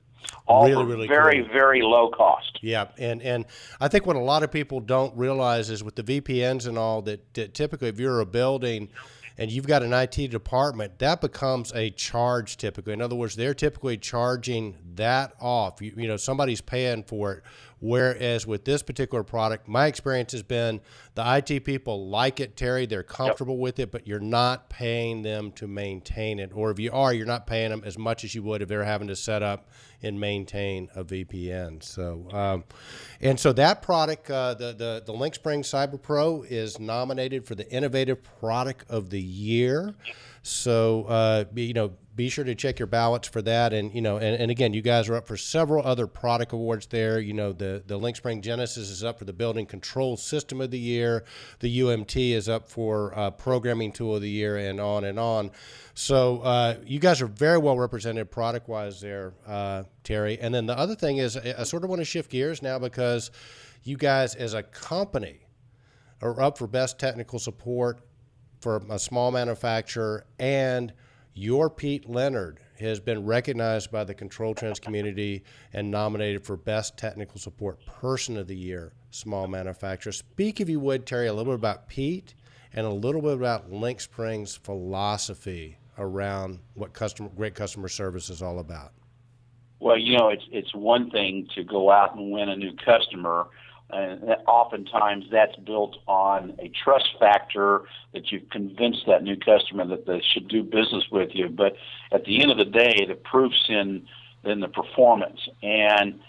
All really very, cool. Very low cost. Yeah, and I think what a lot of people don't realize is with the VPNs and all that typically if you're a building and you've got an IT department, that becomes a charge typically. In other words, they're typically charging that off. You know, somebody's paying for it. Whereas with this particular product, my experience has been the IT people like it, Terry. They're comfortable with it, but you're not paying them to maintain it. Or if you are, you're not paying them as much as you would if they're having to set up and maintain a VPN. So, and so that product, the LinkSpring CyberPro, is nominated for the Innovative Product of the Year. So, be sure to check your ballots for that. And, and again, you guys are up for several other product awards there. The LinkSpring Genesis is up for the Building Control System of the Year. The UMT is up for Programming Tool of the Year, and on and on. So you guys are very well represented product-wise there, Terry. And then the other thing is I sort of want to shift gears now because you guys as a company are up for Best Technical Support for a small manufacturer, and your Pete Leonard has been recognized by the Control Trends community and nominated for Best Technical Support Person of the Year, Small Manufacturer. Speak, if you would, Terry, a little bit about Pete and a little bit about Link Spring's philosophy around what great customer service is all about. Well, it's one thing to go out and win a new customer. And oftentimes that's built on a trust factor that you've convinced that new customer that they should do business with you. But at the end of the day, the proof's in the performance. And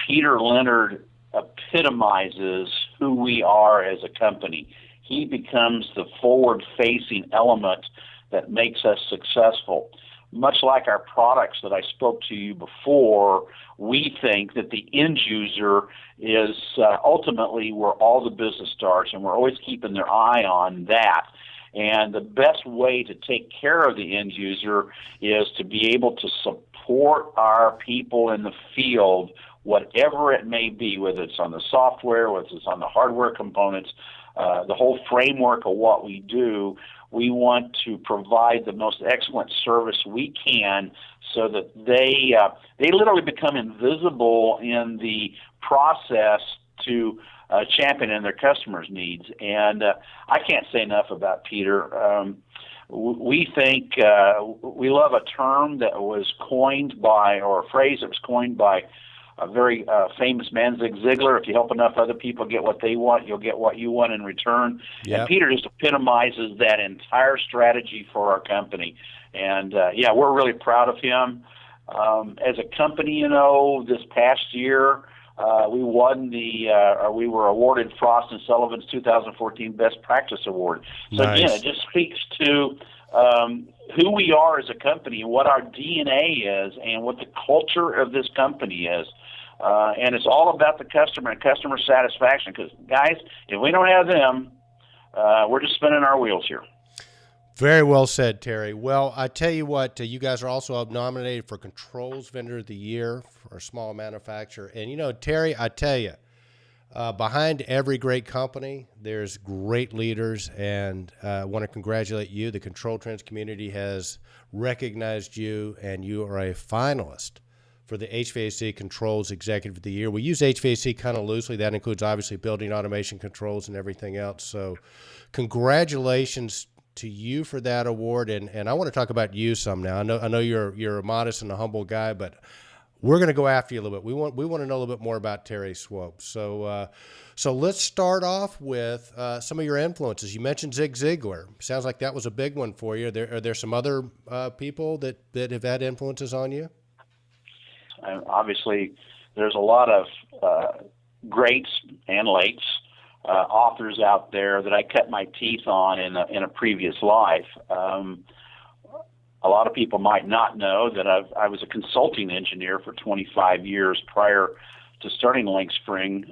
Peter Leonard epitomizes who we are as a company. He becomes the forward-facing element that makes us successful. Much like our products that I spoke to you before, we think that the end user is ultimately where all the business starts, and we're always keeping their eye on that. And the best way to take care of the end user is to be able to support our people in the field, whatever it may be, whether it's on the software, whether it's on the hardware components, the whole framework of what we do. We want to provide the most excellent service we can so that they literally become invisible in the process to champion their customers' needs. And I can't say enough about Peter. We think we love a term that was coined by, or a phrase that was coined by a very famous man, Zig Ziglar. If you help enough other people get what they want, you'll get what you want in return. Yep. And Peter just epitomizes that entire strategy for our company. And, we're really proud of him. As a company, this past year, we won we were awarded Frost & Sullivan's 2014 Best Practice Award. So, nice. Again, it just speaks to who we are as a company, what our DNA is, and what the culture of this company is. And it's all about the customer and customer satisfaction, because, guys, if we don't have them, we're just spinning our wheels here. Very well said, Terry. Well, I tell you what, you guys are also nominated for Controls Vendor of the Year for a small manufacturer. And, Terry, I tell you, behind every great company, there's great leaders, and I want to congratulate you. The Control Trends community has recognized you, and you are a finalist for the HVAC Controls Executive of the Year. We use HVAC kind of loosely. That includes, obviously, building automation controls and everything else. So congratulations to you for that award, and I want to talk about you some now. I know you're a modest and a humble guy, but we're going to go after you a little bit. We want to know a little bit more about Terry Swope. So let's start off with some of your influences. You mentioned Zig Ziglar. Sounds like that was a big one for you. Are there some other people that have had influences on you? Obviously, there's a lot of greats and lates, authors out there that I cut my teeth on in a previous life. A lot of people might not know that I was a consulting engineer for 25 years prior to starting Link Spring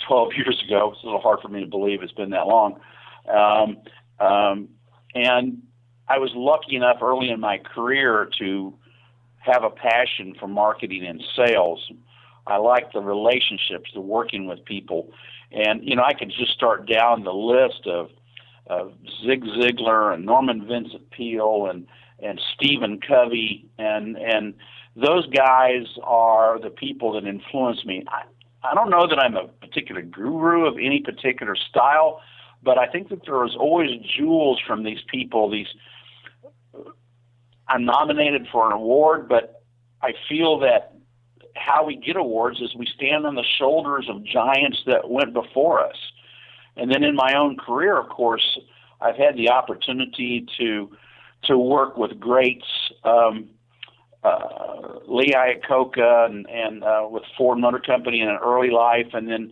12 years ago. It's a little hard for me to believe it's been that long. And I was lucky enough early in my career to have a passion for marketing and sales. I like the relationships, the working with people. And, I could just start down the list of Zig Ziglar and Norman Vincent Peale and Stephen Covey, and those guys are the people that influence me. I don't know that I'm a particular guru of any particular style, but I think that there is always jewels from these people. I'm nominated for an award, but I feel that how we get awards is we stand on the shoulders of giants that went before us. And then in my own career, of course, I've had the opportunity to work with greats, Lee Iacocca and with Ford Motor Company in an early life, and then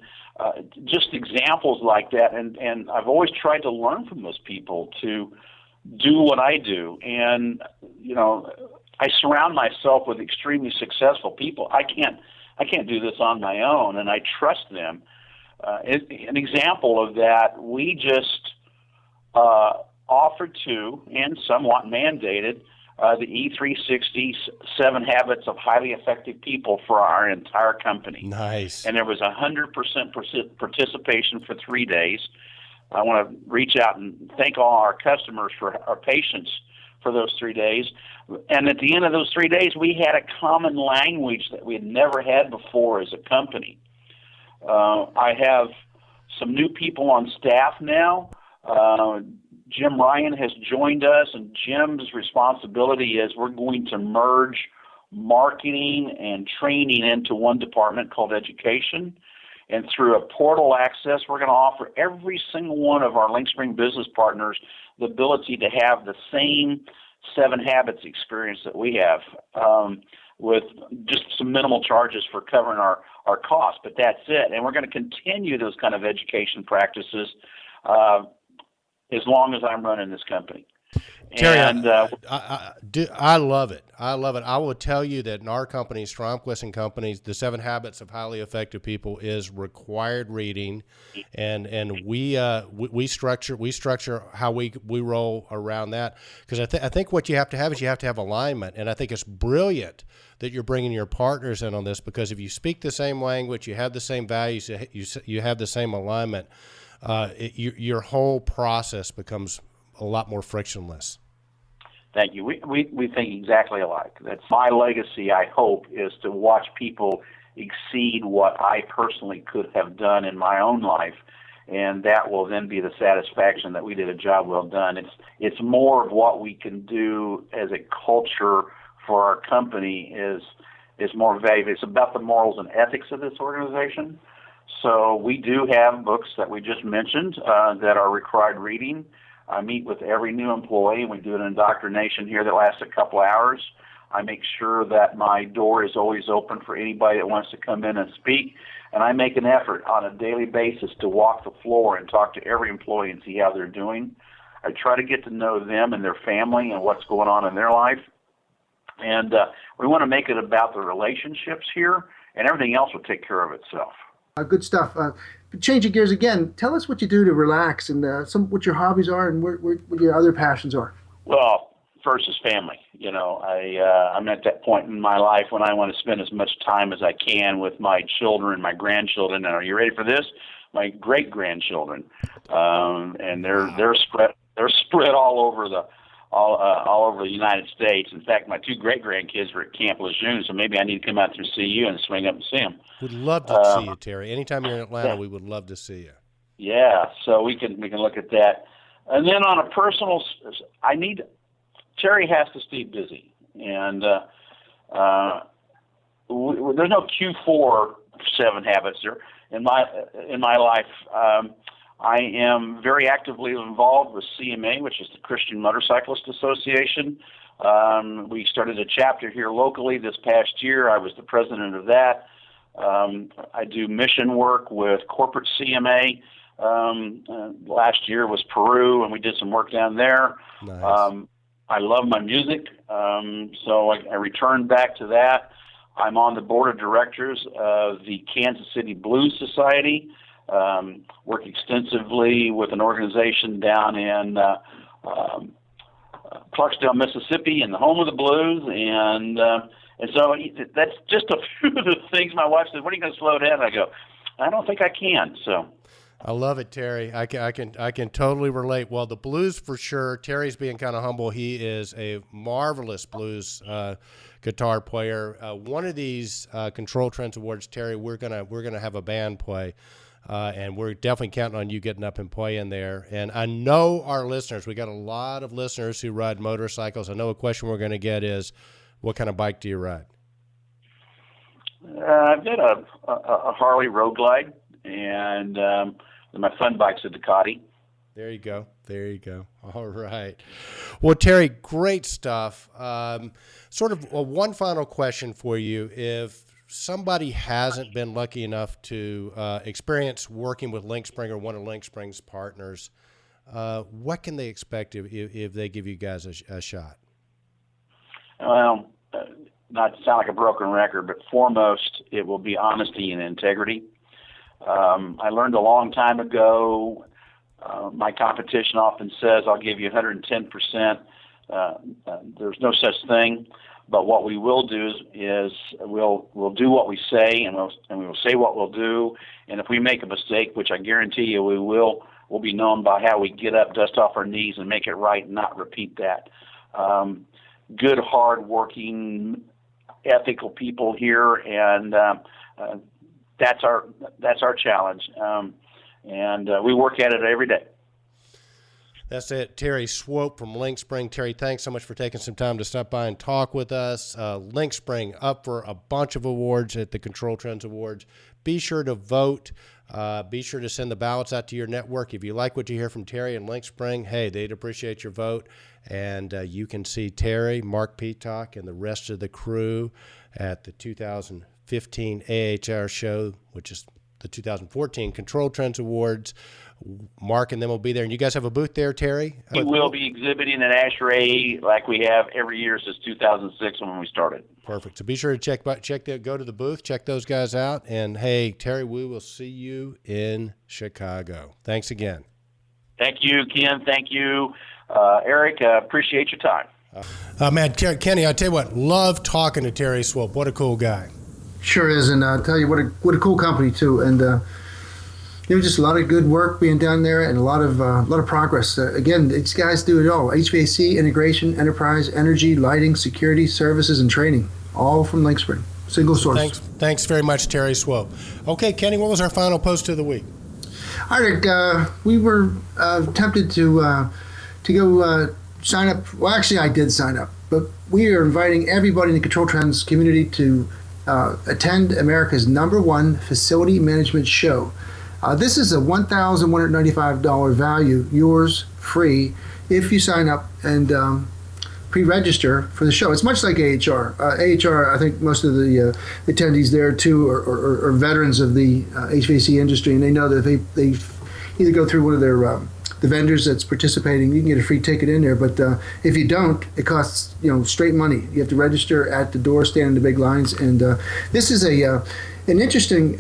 just examples like that. And I've always tried to learn from those people to do what I do. And, I surround myself with extremely successful people. I can't do this on my own, and I trust them. An example of that, we just offered to and somewhat mandated the E360 7 Habits of Highly Effective People for our entire company. Nice. And there was 100% participation for 3 days. I want to reach out and thank all our customers for our patience for those 3 days. And at the end of those 3 days, we had a common language that we had never had before as a company. I have some new people on staff now. Jim Ryan has joined us, and Jim's responsibility is we're going to merge marketing and training into one department called education. And through a portal access, we're going to offer every single one of our Link Spring business partners the ability to have the same 7 Habits experience that we have, with just some minimal charges for covering our costs. But that's it. And we're going to continue those kind of education practices as long as I'm running this company. Terry, And I love it. I love it. I will tell you that in our company, Stromquist and Companies, the 7 Habits of Highly Effective People is required reading, and we structure how we roll around that, because I think what you have to have alignment, and I think it's brilliant that you're bringing your partners in on this, because if you speak the same language, you have the same values, you have the same alignment, your whole process becomes a lot more frictionless. Thank you. We think exactly alike. That's my legacy, I hope, is to watch people exceed what I personally could have done in my own life, and that will then be the satisfaction that we did a job well done. It's more of what we can do as a culture for our company is more valuable. It's about the morals and ethics of this organization. So we do have books that we just mentioned that are required reading. I meet with every new employee, and we do an indoctrination here that lasts a couple hours. I make sure that my door is always open for anybody that wants to come in and speak, and I make an effort on a daily basis to walk the floor and talk to every employee and see how they're doing. I try to get to know them and their family and what's going on in their life, and we want to make it about the relationships here, and everything else will take care of itself. Good stuff. Changing gears again, tell us what you do to relax and what your hobbies are and what your other passions are. Well, first is family. You know, I'm at that point in my life when I want to spend as much time as I can with my children, my grandchildren, and are you ready for this? My great grandchildren, and they're spread all over the United States. In fact, my 2 great grandkids are at Camp Lejeune, so maybe I need to come out there and see you and swing up and see them. We'd love to see you, Terry. Anytime you're in Atlanta, we would love to see you. Yeah, so we can look at that. And then on a personal, Terry has to stay busy, and there's no Q4 7 Habits there in my life. I am very actively involved with CMA, which is the Christian Motorcyclist Association. We started a chapter here locally this past year. I was the president of that. I do mission work with corporate CMA. Last year was Peru, and we did some work down there. Nice. I love my music, so I returned back to that. I'm on the board of directors of the Kansas City Blues Society. Work extensively with an organization down in Clarksdale, Mississippi, in the home of the blues, and so that's just a few of the things. My wife said, "When are you going to slow down?" I go, "I don't think I can." So. I love it, Terry. I can totally relate. Well, the blues for sure. Terry's being kind of humble. He is a marvelous blues guitar player. One of these Control Trends Awards, Terry, we're gonna have a band play, and we're definitely counting on you getting up and playing there. And I know our listeners. We got a lot of listeners who ride motorcycles. I know a question we're going to get is, what kind of bike do you ride? I've got a Harley Road Glide, and my fun bike's a Ducati. There you go. All right. Well, Terry, great stuff. Sort of one final question for you. If somebody hasn't been lucky enough to experience working with Link Spring or one of Link Spring's partners, what can they expect if they give you guys a shot? Well, not to sound like a broken record, but foremost, it will be honesty and integrity. I learned a long time ago, my competition often says, I'll give you 110%. There's no such thing. But what we will do is we'll do what we say, and we will say what we'll do. And if we make a mistake, which I guarantee you we will, we'll be known by how we get up, dust off our knees, and make it right, and not repeat that. good, hard-working, ethical people here, and that's our challenge. And we work at it every day. That's it. Terry Swope from Link Spring. Terry, thanks so much for taking some time to stop by and talk with us. Link Spring up for a bunch of awards at the Control Trends Awards. Be sure to vote. Be sure to send the ballots out to your network. If you like what you hear from Terry and Link Spring, hey, they'd appreciate your vote. And you can see Terry, Mark Peacock, and the rest of the crew at the 2015 AHR show, which is the 2014 Control Trends Awards. Mark and them will be there. And you guys have a booth there, Terry? We will be exhibiting at ASHRAE like we have every year since 2006 when we started. Perfect. So be sure to go to the booth, check those guys out. And, hey, Terry, we will see you in Chicago. Thanks again. Thank you, Ken. Thank you, Eric. Appreciate your time. Man, Kenny, I tell you what, love talking to Terry Swope. What a cool guy. Sure is, and I'll tell you what a cool company too, and just a lot of good work being done there, and a lot of progress. Again, these guys do it all: HVAC, integration, enterprise, energy, lighting, security, services, and training, all from Link Spring, single source. Thanks very much, Terry Swope. Okay, Kenny, what was our final post of the week? All right, we were tempted to go sign up. Well, actually, I did sign up, but we are inviting everybody in the Control Trends community to attend America's #1 facility management show. This is a $1,195 value, yours free, if you sign up and pre-register for the show. It's much like AHR. AHR, I think most of the attendees there too are veterans of the HVAC industry, and they know that if they either go through one of their the vendors that's participating, you can get a free ticket in there. But if you don't, it costs straight money. You have to register at the door, stand in the big lines, and this is an interesting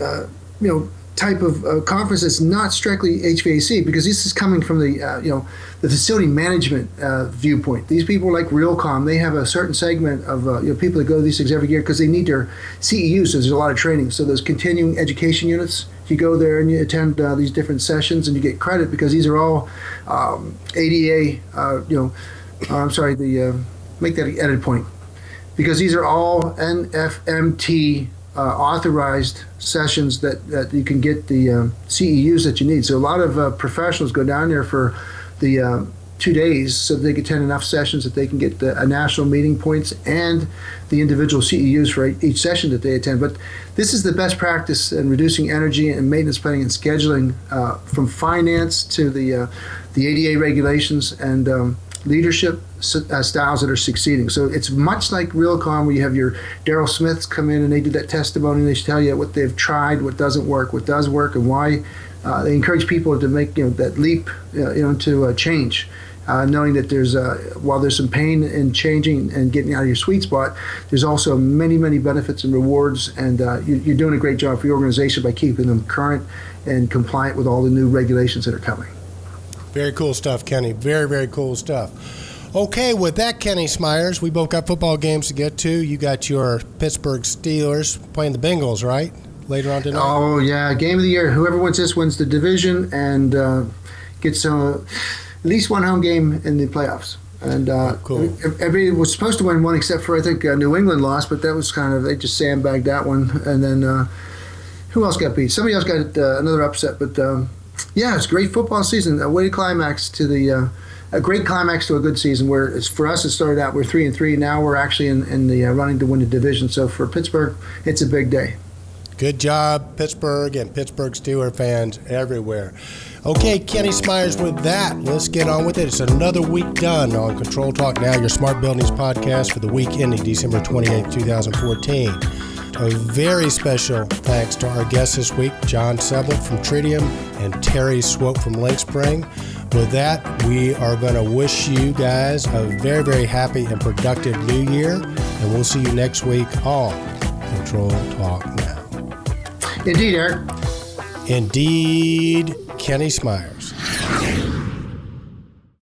type of conference that's not strictly HVAC, because this is coming from the the facility management viewpoint. These people like Realcomm, they have a certain segment of people that go to these things every year because they need their CEUs. So there's a lot of training. So those continuing education units, you go there and you attend these different sessions and you get credit because these are all ADA. Make that an edit point, because these are all NFMT authorized sessions that you can get the CEUs that you need. So a lot of professionals go down there for the 2 days so that they can attend enough sessions that they can get the national meeting points and the individual CEUs for each session that they attend. But this is the best practice in reducing energy and maintenance planning and scheduling, from finance to the ADA regulations and leadership styles that are succeeding. So it's much like Realcomm, where you have your Daryl Smiths come in and they do that testimony and they tell you what they've tried, what doesn't work, what does work, and why. They encourage people to make that leap to change, knowing that there's while there's some pain in changing and getting out of your sweet spot, there's also many benefits and rewards, and you're doing a great job for your organization by keeping them current and compliant with all the new regulations that are coming. Very cool stuff, Kenny. Very, very cool stuff. Okay, with that, Kenny Smyers, we both got football games to get to. You got your Pittsburgh Steelers playing the Bengals, right? Later on tonight? Oh, yeah. Game of the year. Whoever wins this wins the division and gets at least one home game in the playoffs. And cool. Everybody was supposed to win one except for, I think, New England lost, but that was they just sandbagged that one. And then who else got beat? Somebody else got another upset. But, it's a great football season. A way climax to a great climax to a good season, where for us it started out, we're 3-3. Now we're actually in the running to win the division. So for Pittsburgh, it's a big day. Good job, Pittsburgh and Pittsburgh Steelers fans everywhere. Okay, Kenny Smyers, with that, let's get on with it. It's another week done on Control Talk Now, your Smart Buildings podcast for the week ending December 28, 2014. A very special thanks to our guests this week, John Sebel from Tritium and Terry Swope from Lake Spring. With that, we are going to wish you guys a very, very happy and productive new year, and we'll see you next week on Control Talk Now. Indeed, Eric. Indeed, Kenny Smyers.